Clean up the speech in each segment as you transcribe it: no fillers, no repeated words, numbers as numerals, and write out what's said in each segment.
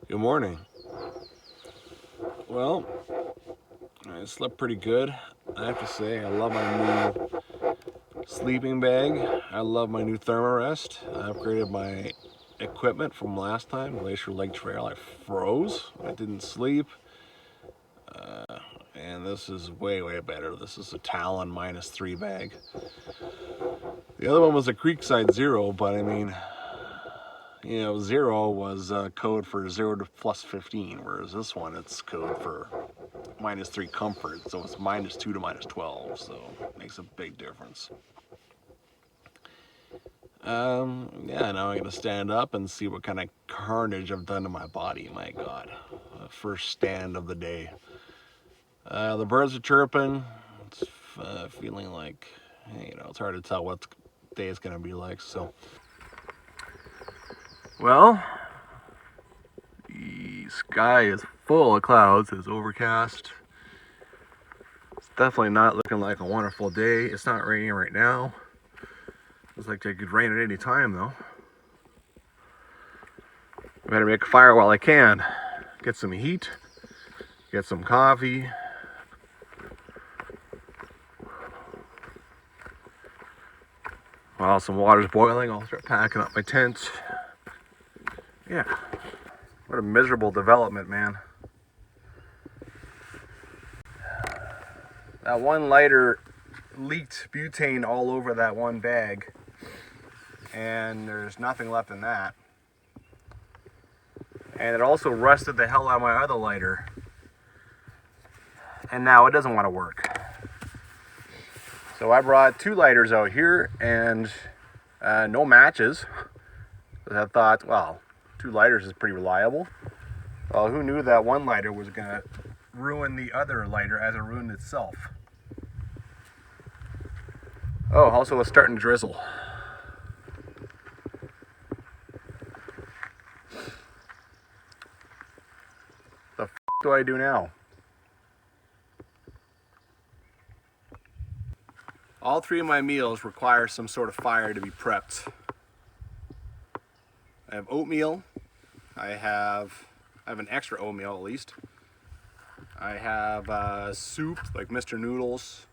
Good morning. Well, I slept pretty good. I have to say, I love my new sleeping bag. I love my new thermarest. I upgraded my equipment from last time, Glacier Lake Trail. I froze. I didn't sleep. And this is way, way better. This is a Talon -3 bag. The other one was a Creekside Zero, but I mean, zero was code for 0 to +15, whereas this one, it's code for -3 comfort, so it's -2 to -12, so it makes a big difference. Yeah, now I'm gonna stand up and see what kind of carnage I've done to my body. My God, first stand of the day. The birds are chirping. It's feeling like, it's hard to tell what the day is gonna be like. So, well, the sky is full of clouds. It's overcast. It's definitely not looking like a wonderful day. It's not raining right now. Looks like it could rain at any time, though. I better make a fire while I can. Get some heat, get some coffee. While some water's boiling, I'll start packing up my tent. Yeah, what a miserable development, man. That one lighter leaked butane all over that one bag, and there's nothing left in that. And it also rusted the hell out of my other lighter, and now it doesn't want to work. So I brought 2 lighters out here and no matches. I thought, well, 2 lighters is pretty reliable. Well, who knew that one lighter was gonna ruin the other lighter as it ruined itself? Oh, also it's starting to drizzle. The f do I do now? All 3 of my meals require some sort of fire to be prepped. I have oatmeal. I have an extra oatmeal at least. I have soup like Mr. Noodles.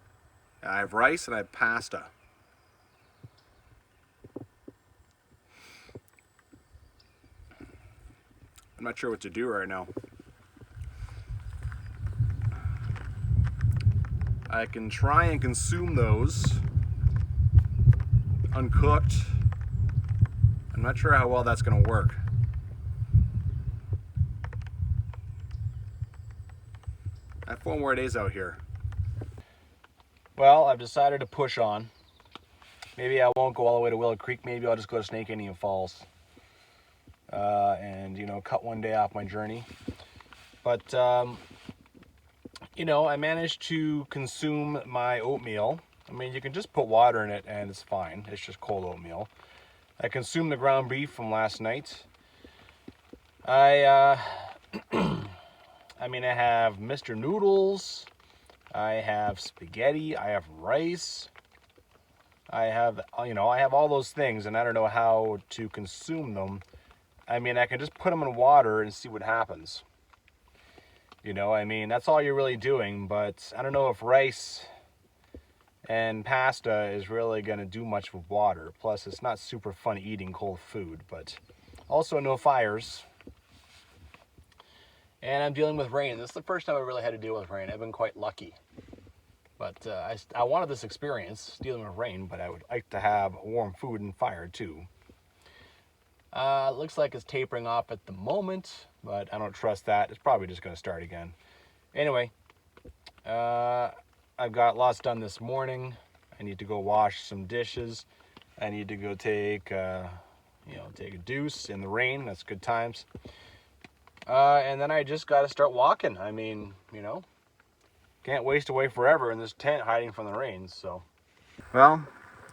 I have rice and I have pasta. I'm not sure what to do right now. I can try and consume those uncooked. I'm not sure how well that's going to work. I have 4 more days out here. Well, I've decided to push on. Maybe I won't go all the way to Willow Creek. Maybe I'll just go to Snake Indian Falls and cut one day off my journey. But I managed to consume my oatmeal. I mean, you can just put water in it and it's fine. It's just cold oatmeal. I consumed the ground beef from last night. I have Mr. Noodles. I have spaghetti. I have rice. I have all those things, and I don't know how to consume them. I mean, I can just put them in water and see what happens. That's all you're really doing, but I don't know if rice and pasta is really going to do much with water. Plus, it's not super fun eating cold food, but also no fires. And I'm dealing with rain. This is the first time I really had to deal with rain. I've been quite lucky. But I wanted this experience, dealing with rain, but I would like to have warm food and fire too. Looks like it's tapering off at the moment, but I don't trust that. It's probably just going to start again. Anyway, I've got lots done this morning. I need to go wash some dishes. I need to go take a deuce in the rain. That's good times. And then I just got to start walking. Can't waste away forever in this tent hiding from the rain. So, well,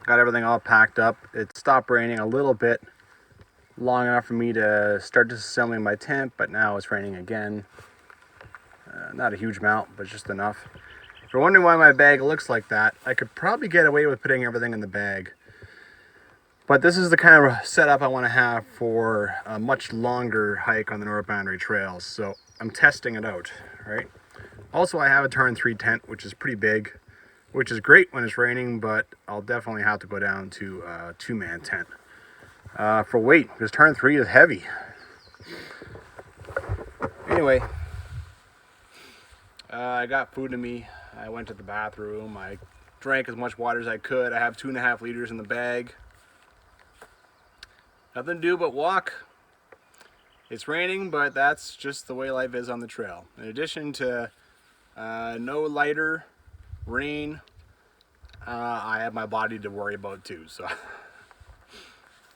got everything all packed up. It stopped raining a little bit, long enough for me to start disassembling my tent, but now it's raining again. Not a huge amount, but just enough. If you're wondering why my bag looks like that, I could probably get away with putting everything in the bag. But this is the kind of setup I want to have for a much longer hike on the North Boundary Trails. So I'm testing it out, right? Also, I have a turn 3 tent, which is pretty big, which is great when it's raining, but I'll definitely have to go down to a 2-man tent for weight, because turn 3 is heavy. Anyway, I got food in me. I went to the bathroom. I drank as much water as I could. I have 2.5 liters in the bag. Nothing to do but walk. It's raining, but that's just the way life is on the trail. In addition to no lighter, rain, I have my body to worry about too, so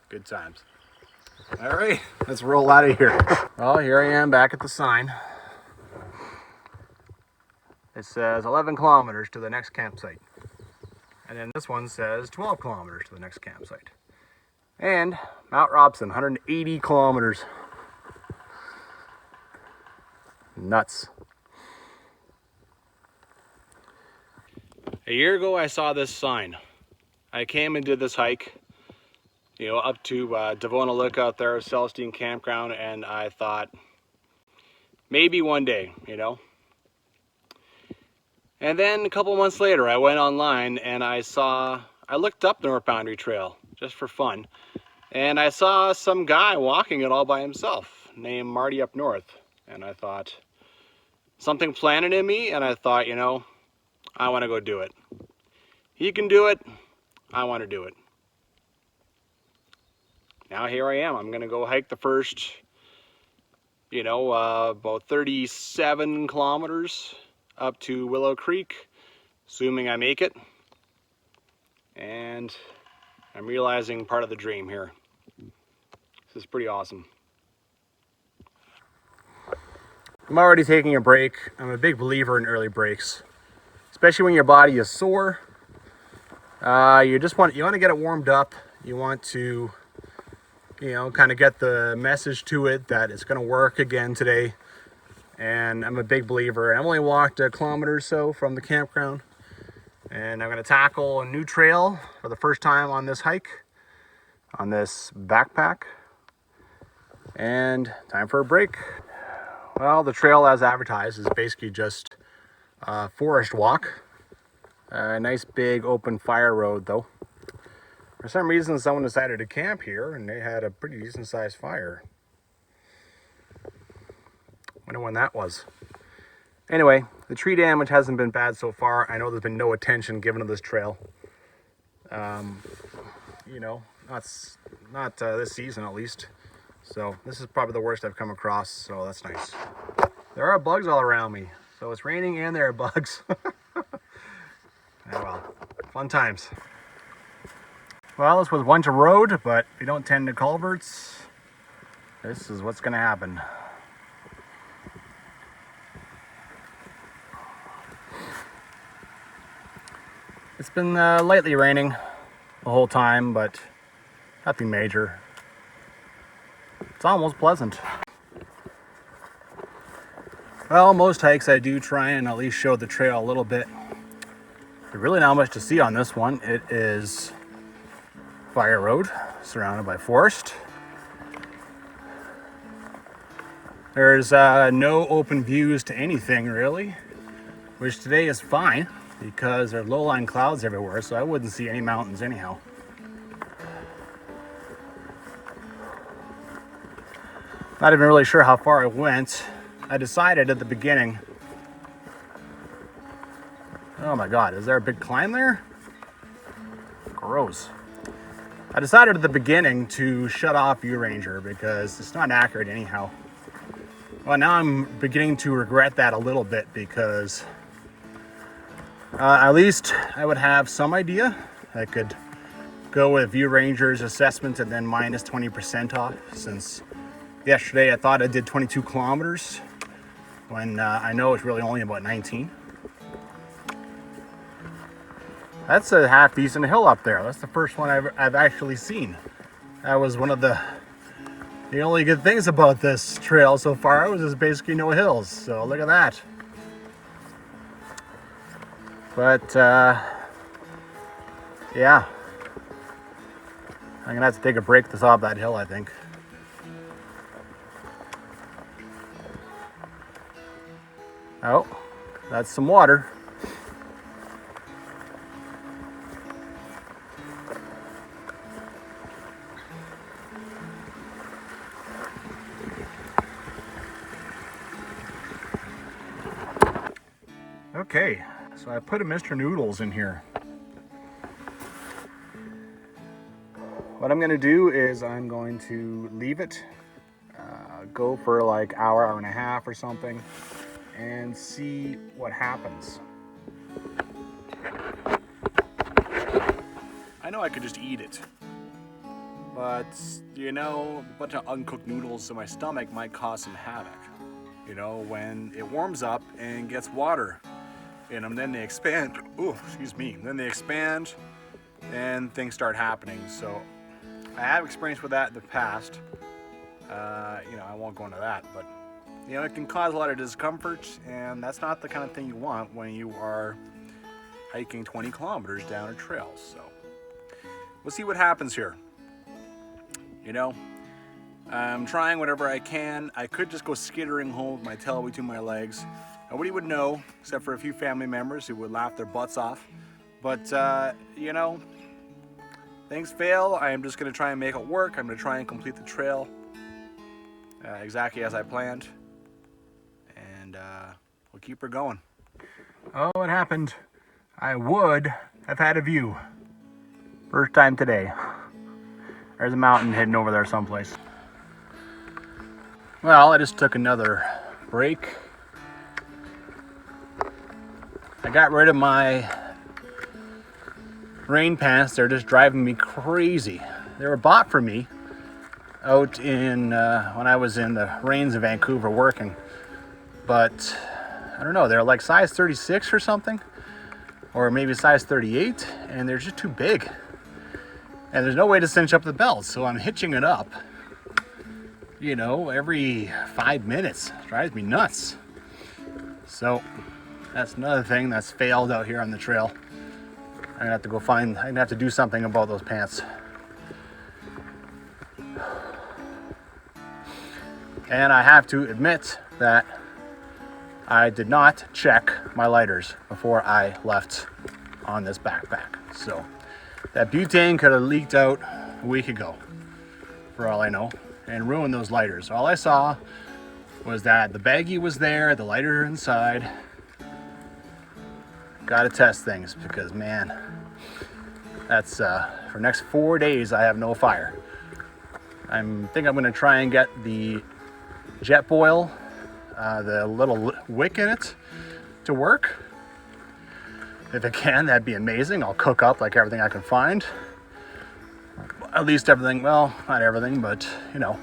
good times. All right, let's roll out of here. Well, here I am back at the sign. It says 11 kilometers to the next campsite. And then this one says 12 kilometers to the next campsite. And Mount Robson, 180 kilometers. Nuts. A year ago I saw this sign. I came and did this hike, you know, up to Devona Lookout there, Celestine Campground, and I thought, maybe one day, you know. And then a couple months later I went online and I looked up the North Boundary Trail just for fun. And I saw some guy walking it all by himself named Martyupnorth. And I thought, something planted in me, and I thought, you know, I want to go do it. He can do it, I want to do it. Now here I am. I'm going to go hike the first, you know, about 37 kilometers up to Willow Creek, assuming I make it. And I'm realizing part of the dream here. This is pretty awesome. I'm already taking a break. I'm a big believer in early breaks, especially when your body is sore. You want to get it warmed up. You want to, you know, kind of get the message to it that it's going to work again today. And I'm a big believer. I only walked a kilometer or so from the campground, and I'm going to tackle a new trail for the first time on this hike, on this backpack. And time for a break. Well, the trail as advertised is basically just a forest walk. A nice big open fire road though. For some reason someone decided to camp here and they had a pretty decent sized fire. Wonder when that was. Anyway, the tree damage hasn't been bad so far. I know there's been no attention given to this trail. You know, not this season at least. So this is probably the worst I've come across, so that's nice. There are bugs all around me. So it's raining and there are bugs. Oh well, fun times. Well, this was once a road, but if you don't tend to culverts, this is what's gonna happen. It's been lightly raining the whole time, but nothing major. It's almost pleasant. Well, most hikes I do try and at least show the trail a little bit. There's really not much to see on this one. It is fire road surrounded by forest. There's no open views to anything really, which today is fine because there's low-lying clouds everywhere, so I wouldn't see any mountains anyhow. Not even really sure how far I went. I decided at the beginning, oh my God, is there a big climb there? Gross. I decided at the beginning to shut off View Ranger because it's not accurate anyhow. Well, now I'm beginning to regret that a little bit because at least I would have some idea. I could go with View Ranger's assessment and then minus 20% off, since yesterday I thought I did 22 kilometers when I know it's really only about 19. That's a half decent hill up there. That's the first one I've actually seen. That was one of the only good things about this trail so far was there's basically no hills. So look at that. But yeah, I'm gonna have to take a break to top that hill, I think. Oh, that's some water. Okay, so I put a Mr. Noodles in here. What I'm gonna do is I'm going to leave it go for like hour and a half or something and see what happens. I know I could just eat it, but you know, a bunch of uncooked noodles in my stomach might cause some havoc. You know, when it warms up and gets water in them, then they expand. Oh, excuse me. Then they expand and things start happening. So I have experience with that in the past. You know, I won't go into that, but you know, it can cause a lot of discomfort, and that's not the kind of thing you want when you are hiking 20 kilometers down a trail. So we'll see what happens here. You know, I'm trying whatever I can. I could just go skittering home with my tail between my legs. Nobody would know, except for a few family members who would laugh their butts off. But, you know, things fail. I am just going to try and make it work. I'm going to try and complete the trail exactly as I planned. And we'll keep her going. Oh, it happened. I would have had a view. First time today. There's a mountain hidden over there someplace. Well, I just took another break. I got rid of my rain pants. They're just driving me crazy. They were bought for me out in when I was in the rains in Vancouver working. But I don't know, they're like size 36 or something, or maybe size 38, and they're just too big. And there's no way to cinch up the belt, so I'm hitching it up, you know, every 5 minutes. It drives me nuts. So that's another thing that's failed out here on the trail. I'm gonna have to go I'm gonna have to do something about those pants. And I have to admit that I did not check my lighters before I left on this backpack. So that butane could have leaked out a week ago, for all I know, and ruined those lighters. All I saw was that the baggie was there, the lighters are inside. Gotta test things because, man, that's for next 4 days I have no fire. I think I'm gonna try and get the jet boil, the little wick in it, to work. If it can, that'd be amazing. I'll cook up like everything I can find. At least everything, well, not everything, but you know,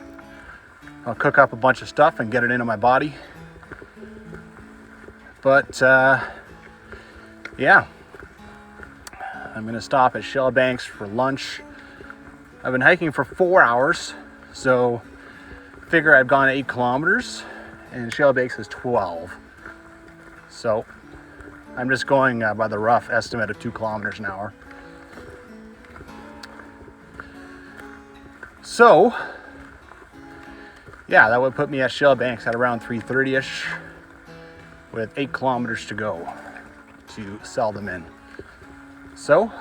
I'll cook up a bunch of stuff and get it into my body. But yeah, I'm gonna stop at Shalebanks for lunch. I've been hiking for 4 hours, so figure I've gone 8 kilometers and Shalebanks is 12. So I'm just going by the rough estimate of 2 kilometers an hour. So yeah, that would put me at Shalebanks at around 3:30ish with 8 kilometers to go to sell them in. So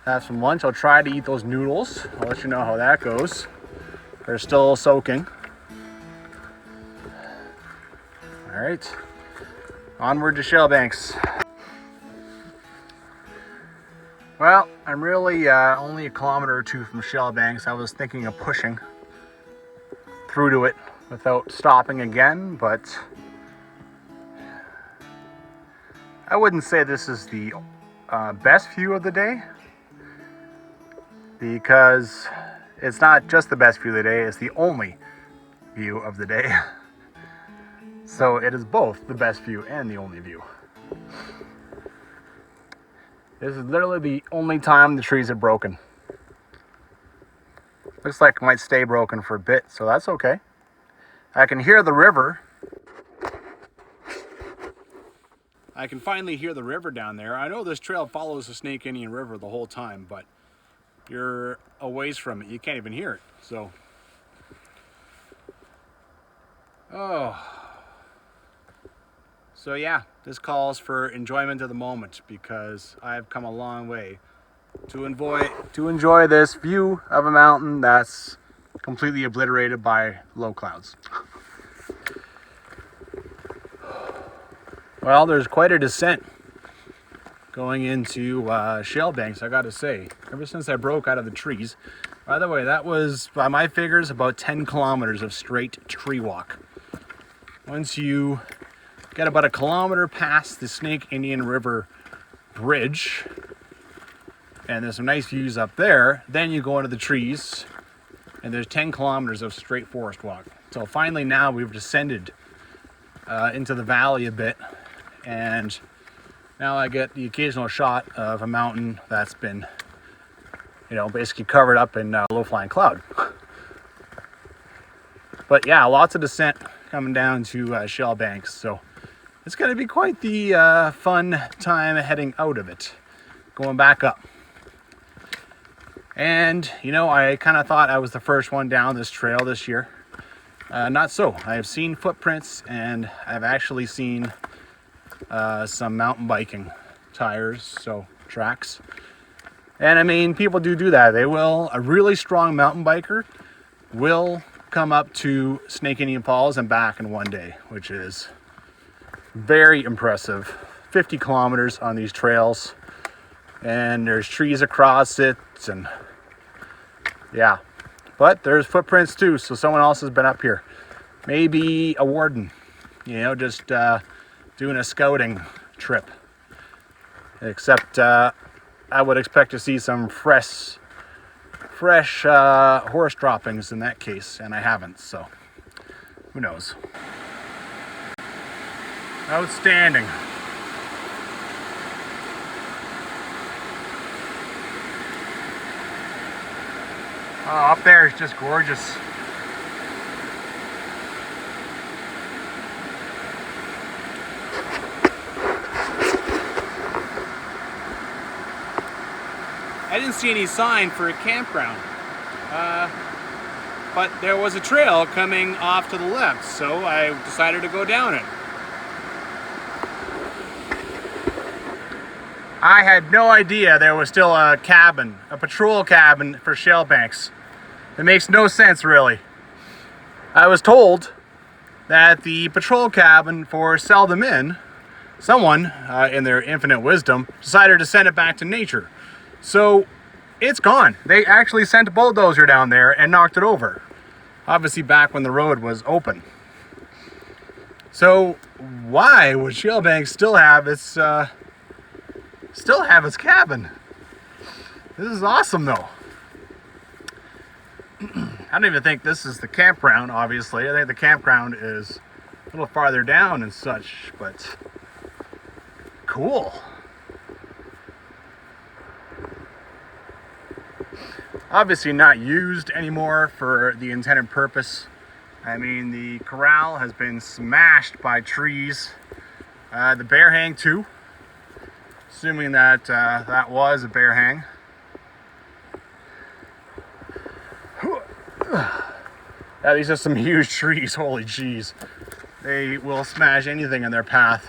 have some lunch. I'll try to eat those noodles. I'll let you know how that goes. They're still soaking. All right, onward to Shalebanks. Well, I'm really only a kilometer or two from Shalebanks. I was thinking of pushing through to it without stopping again, but I wouldn't say this is the best view of the day, because it's not just the best view of the day, it's the only view of the day. So it is both the best view and the only view. This is literally the only time the trees have broken. Looks like it might stay broken for a bit, so that's okay. I can hear the river. I can finally hear the river down there. I know this trail follows the Snake Indian River the whole time, but you're a ways from it. You can't even hear it. So, so yeah, this calls for enjoyment of the moment, because I've come a long way to enjoy this view of a mountain that's completely obliterated by low clouds. Well, there's quite a descent going into Shalebanks, I gotta say. Ever since I broke out of the trees. By the way, that was, by my figures, about 10 kilometers of straight tree walk. Once you get about a kilometer past the Snake Indian River Bridge, and there's some nice views up there, then you go into the trees, and there's 10 kilometers of straight forest walk. So finally now we've descended into the valley a bit, and now I get the occasional shot of a mountain that's been, basically covered up in low-flying cloud. But yeah, lots of descent coming down to Shalebanks, so it's going to be quite the fun time heading out of it, going back up. And, I kind of thought I was the first one down this trail this year. Not so. I have seen footprints, and I've actually seen some mountain biking tires, so tracks. And I mean, people do that. A really strong mountain biker will come up to Snake Indian Falls and back in one day, which is very impressive. 50 kilometers on these trails, and there's trees across it, and yeah, but there's footprints too, so someone else has been up here. Maybe a warden, just doing a scouting trip. Except I would expect to see some fresh horse droppings in that case, and I haven't, so who knows. Outstanding. Oh, up there is just gorgeous. I didn't see any sign for a campground, but there was a trail coming off to the left, so I decided to go down it. I had no idea there was still a cabin, a patrol cabin for Shalebanks. It makes no sense, really. I was told that the patrol cabin for Seldom Inn, someone, in their infinite wisdom, decided to send it back to nature. So, it's gone. They actually sent a bulldozer down there and knocked it over. Obviously back when the road was open. So, why would Shalebanks still have its cabin? This is awesome, though. I don't even think this is the campground, obviously. I think the campground is a little farther down and such, but cool. Obviously not used anymore for the intended purpose. I mean, the corral has been smashed by trees. The bear hang too, assuming that that was a bear hang. Yeah, these are some huge trees, holy jeez. They will smash anything in their path.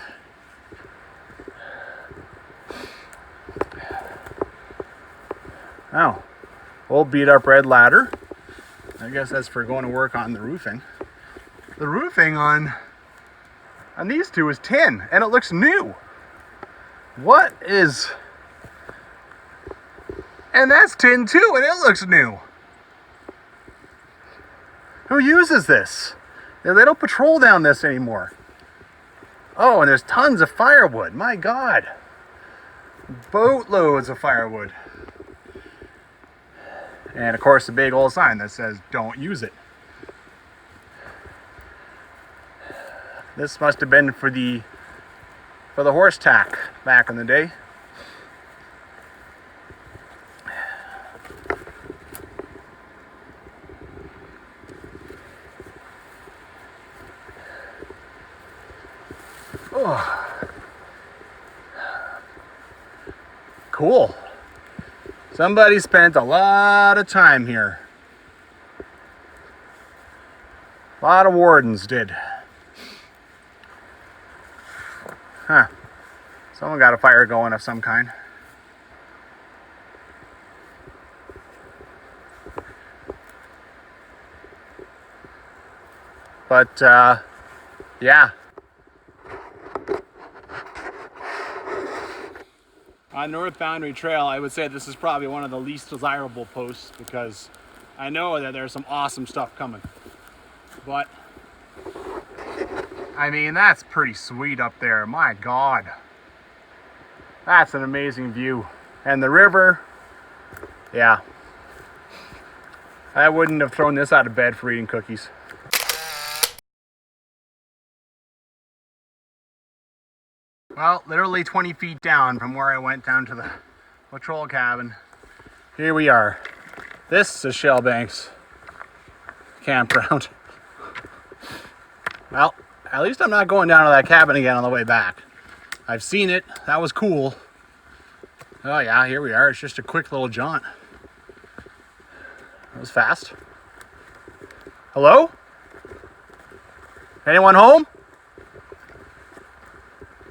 Oh, old beat up red ladder. I guess that's for going to work on the roofing. The roofing on these two is tin, and it looks new. What is... And that's tin too, and it looks new. Who uses this? They don't patrol down this anymore. Oh, and there's tons of firewood. My God. Boatloads of firewood. And of course, a big old sign that says, "Don't use it." This must have been for the horse tack back in the day. Oh. Cool. Somebody spent a lot of time here. A lot of wardens did. Huh. Someone got a fire going of some kind. But, yeah. On North Boundary Trail, I would say this is probably one of the least desirable posts because I know that there's some awesome stuff coming. But, I mean, that's pretty sweet up there. My God. That's an amazing view. And the river, yeah. I wouldn't have thrown this out of bed for eating cookies. Well, literally 20 feet down from where I went down to the patrol cabin. Here we are. This is Shalebanks campground. Well, at least I'm not going down to that cabin again on the way back. I've seen it. That was cool. Oh yeah, here we are. It's just a quick little jaunt. That was fast. Hello? Anyone home?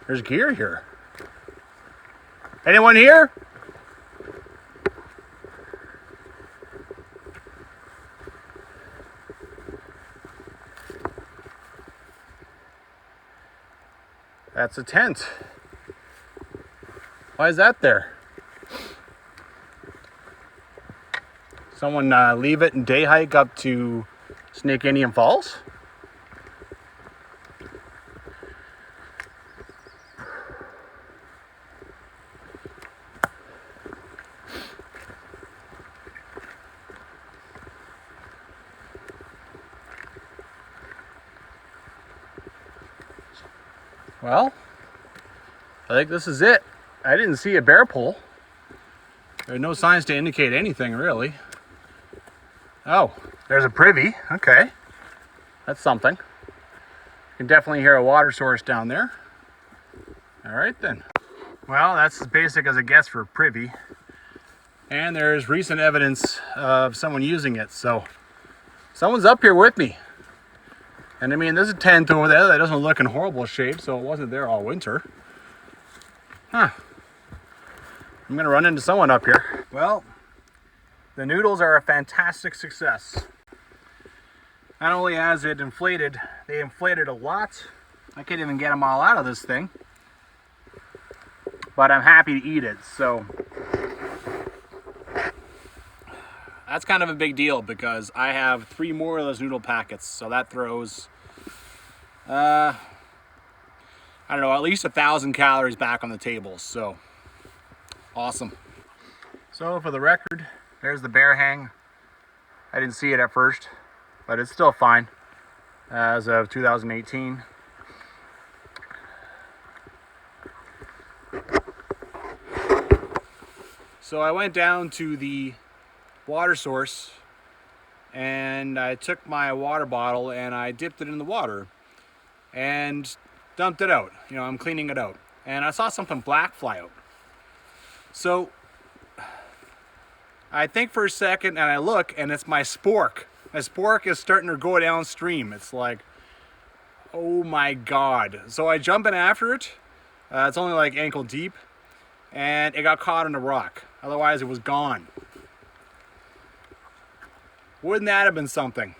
There's gear here. Anyone here? That's a tent. Why is that there? Someone leave it and day hike up to Snake Indian Falls? Well, I think this is it. I didn't see a bear pole. There are no signs to indicate anything, really. Oh, there's a privy. Okay. That's something. You can definitely hear a water source down there. All right, then. Well, that's as basic as it gets for a privy. And there's recent evidence of someone using it, so someone's up here with me. And I mean, there's a tent over there that doesn't look in horrible shape, so it wasn't there all winter. Huh. I'm gonna run into someone up here. Well, the noodles are a fantastic success. Not only has it inflated, they inflated a lot. I can't even get them all out of this thing. But I'm happy to eat it, so. That's kind of a big deal because I have 3 more of those noodle packets, so that throws, I don't know, at least 1,000 calories back on the table, so awesome. So for the record, there's the bear hang. I didn't see it at first, but it's still fine as of 2018. So I went down to the water source and I took my water bottle and I dipped it in the water and dumped it out. You know, I'm cleaning it out. And I saw something black fly out. So I think for a second and I look and it's my spork. My spork is starting to go downstream. It's like, oh my God. So I jump in after it. It's only like ankle deep and it got caught in a rock. Otherwise it was gone. Wouldn't that have been something?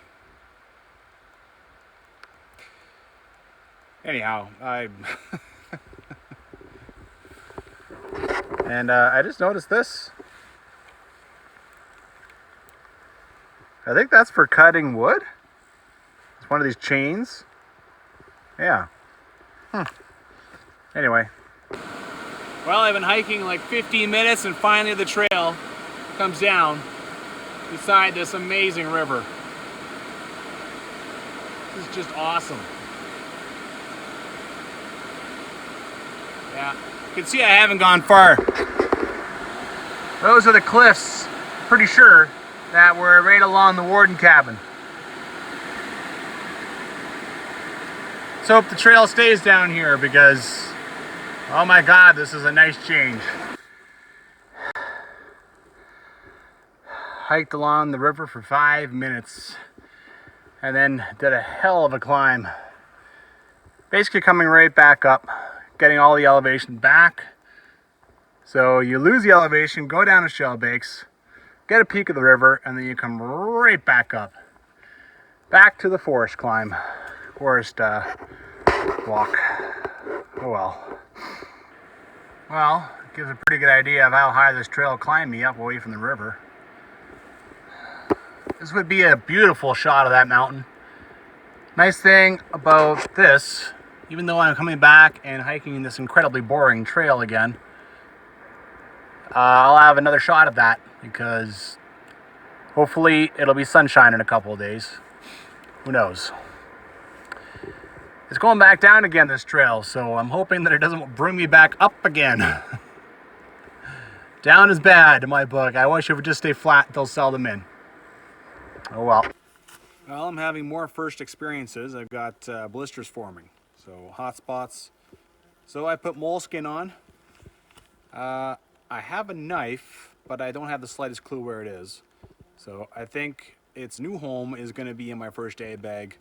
Anyhow, and I just noticed this. I think that's for cutting wood. It's one of these chains. Yeah. Anyway. Well, I've been hiking like 15 minutes and finally the trail comes down beside this amazing river. This is just awesome. Yeah, you can see I haven't gone far. Those are the cliffs, pretty sure, that were right along the warden cabin. Let's hope the trail stays down here because, oh my God, this is a nice change. hiked along the river for 5 minutes and then did a hell of a climb. Basically coming right back up, getting all the elevation back. So you lose the elevation, go down to Shalebanks, get a peek of the river, and then you come right back up. Back to the forest climb, forest walk. Oh well. Well, it gives a pretty good idea of how high this trail climbed me up away from the river. This would be a beautiful shot of that mountain. Nice thing about this, even though I'm coming back and hiking this incredibly boring trail again, I'll have another shot of that because hopefully it'll be sunshine in a couple of days. Who knows? It's going back down again, this trail, so I'm hoping that it doesn't bring me back up again. Down is bad in my book. I wish it would just stay flat until seldom in. Oh well. Well, I'm having more first experiences. I've got blisters forming, so hot spots. So I put moleskin on. I have a knife, but I don't have the slightest clue where it is. So I think its new home is going to be in my first aid bag,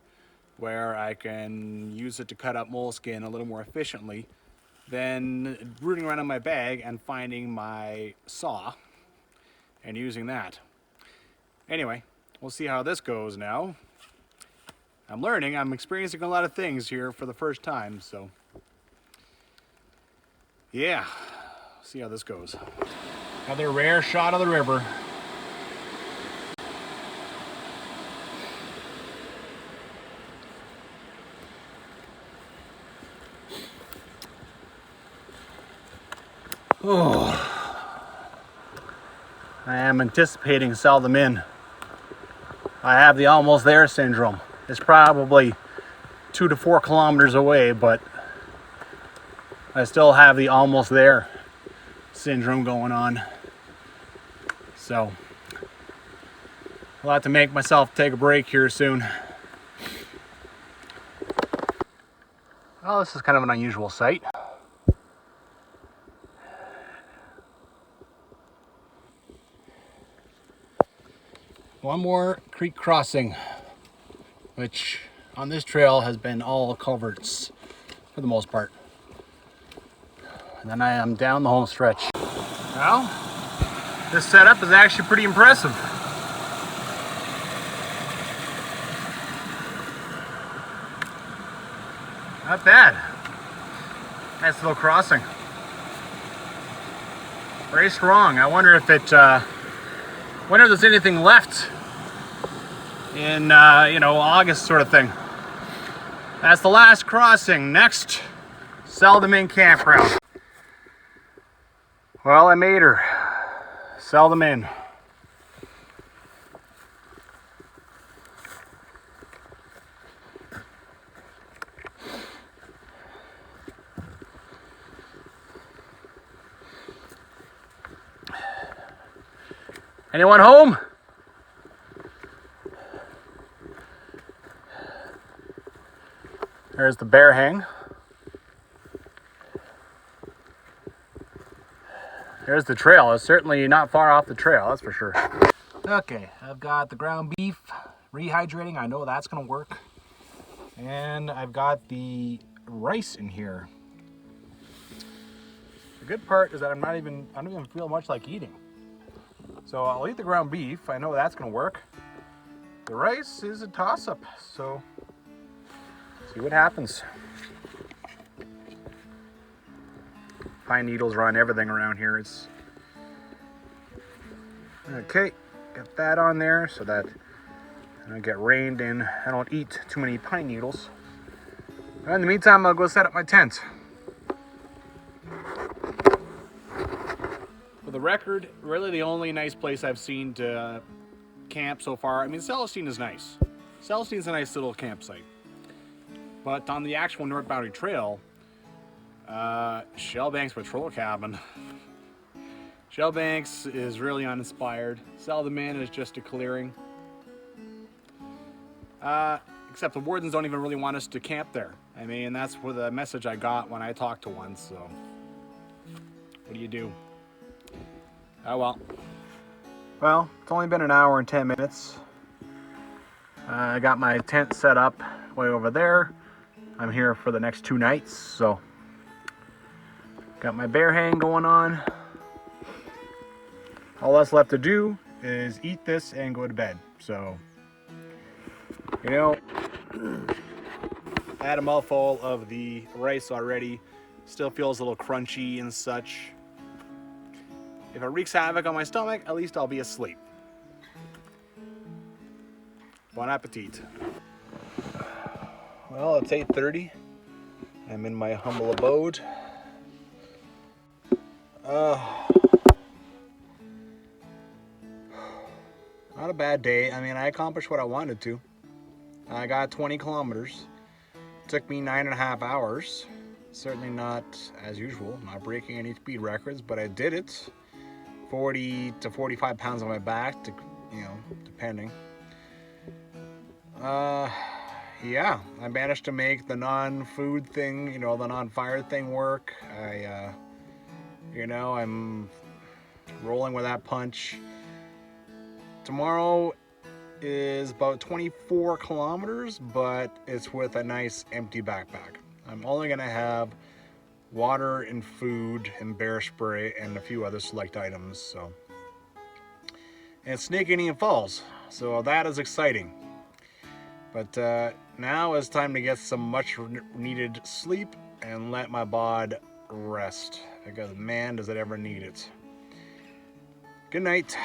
where I can use it to cut up moleskin a little more efficiently than rooting around in my bag and finding my saw and using that. Anyway, we'll see how this goes now. I'm learning, I'm experiencing a lot of things here for the first time, so yeah, see how this goes. Another rare shot of the river. Oh, I am anticipating seldom in. I have the almost there syndrome. It's probably 2 to 4 kilometers away, but I still have the almost there syndrome going on. So I'll have to make myself take a break here soon. Well, this is kind of an unusual sight. One more creek crossing, which on this trail has been all culverts for the most part. And then I am down the home stretch. Well, this setup is actually pretty impressive. Not bad. Nice little crossing. Very strong. I wonder if there's anything left in August sort of thing. That's the last crossing. Next, seldom in campground. Well, I made her. Seldom in. Anyone home? There's the bear hang. There's the trail. It's certainly not far off the trail, that's for sure. Okay, I've got the ground beef rehydrating. I know that's gonna work. And I've got the rice in here. The good part is that I don't even feel much like eating. So I'll eat the ground beef. I know that's gonna work. The rice is a toss-up, so see what happens. Pine needles run everything around here. It's okay. Get that on there so that I don't get rained in. I don't eat too many pine needles. In the meantime, I'll go set up my tent. For the record, really the only nice place I've seen to camp so far. I mean, Celestine is nice. Celestine's a nice little campsite. But on the actual North Boundary Trail, Shalebanks Patrol Cabin. Shalebanks is really uninspired. Seldom in is just a clearing. Except the wardens don't even really want us to camp there. I mean, that's what the message I got when I talked to one, so what do you do? Oh well. Well, it's only been an hour and 10 minutes. I got my tent set up way over there. I'm here for the next 2 nights, so got my bear hang going on. All that's left to do is eat this and go to bed. So, you know, I had a mouthful of the rice already. Still feels a little crunchy and such. If it wreaks havoc on my stomach, at least I'll be asleep. Bon appetit. Well, it's 8:30. I'm in my humble abode. Not a bad day. I mean, I accomplished what I wanted to. I got 20 kilometers. Took me 9.5 hours. Certainly not, as usual, not breaking any speed records, but I did it. 40 to 45 pounds on my back, depending. Yeah, I managed to make the non-food thing, the non-fire thing work. I'm rolling with that punch. Tomorrow is about 24 kilometers, but it's with a nice empty backpack. I'm only gonna have water and food and bear spray and a few other select items. So, and it's Snake Indian Falls, so that is exciting. But now it's time to get some much needed sleep and let my bod rest, because man, does it ever need it. Good night.